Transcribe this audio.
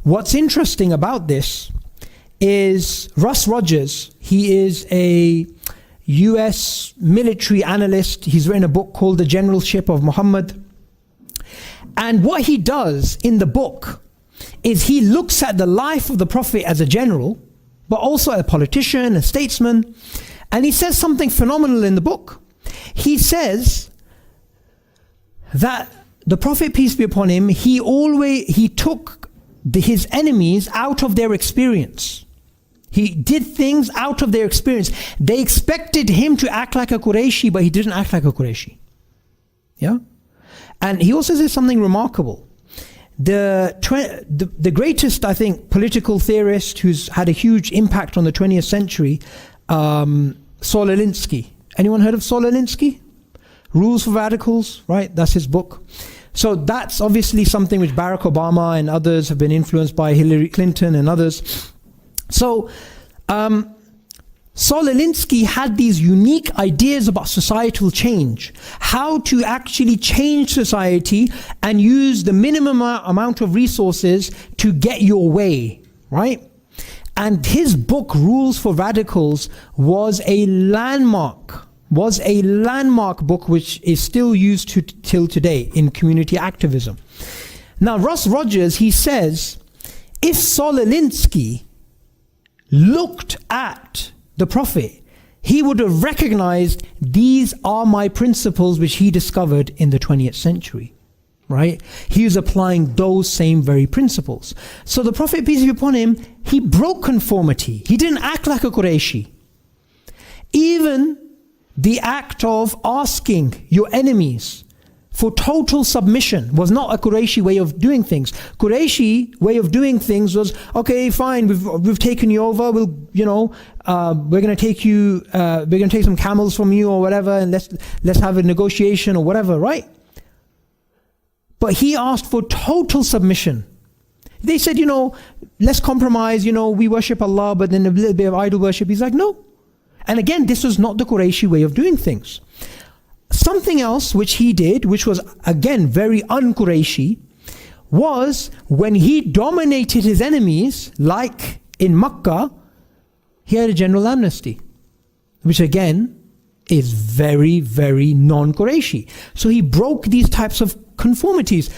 What's interesting about this is Russ Rogers. He is a US military analyst. He's written a book called The Generalship of Muhammad. And what he does in the book is he looks at the life of the Prophet as a general, but also a politician, a statesman. And he says something phenomenal in the book. He says that the Prophet, peace be upon him, he took his enemies out of their experience. He did things out of their experience. They expected him to act like a Qurayshi, but he didn't act like a Qurayshi. Yeah? And he also says something remarkable. The greatest, I think, political theorist who's had a huge impact on the 20th century, Saul Alinsky. Anyone heard of Saul Alinsky? Rules for Radicals, right? That's his book. So that's obviously something which Barack Obama and others have been influenced by, Hillary Clinton and others. So Saul Alinsky had these unique ideas about societal change, how to actually change society and use the minimum amount of resources to get your way, right? And his book, Rules for Radicals, was a landmark book which is still used till today in community activism. Now, Russ Rogers, he says, if Saul Alinsky looked at the Prophet, he would have recognized these are my principles which he discovered in the 20th century, right? He was applying those same very principles. So the Prophet, peace be upon him, he broke conformity. He didn't act like a Qurayshi. Even the act of asking your enemies for total submission was not a Qurayshi way of doing things. Qurayshi way of doing things was, okay, fine, we've taken you over, we're going to take some camels from you or whatever, and let's have a negotiation or whatever, right? But he asked for total submission. They said, let's compromise, we worship Allah, but then a little bit of idol worship. He's like, no. And again, this was not the Qurayshi way of doing things. Something else which he did, which was again very un-Qurayshi, was when he dominated his enemies, like in Makkah, he had a general amnesty, which again is very, very non-Qurayshi. So he broke these types of conformities.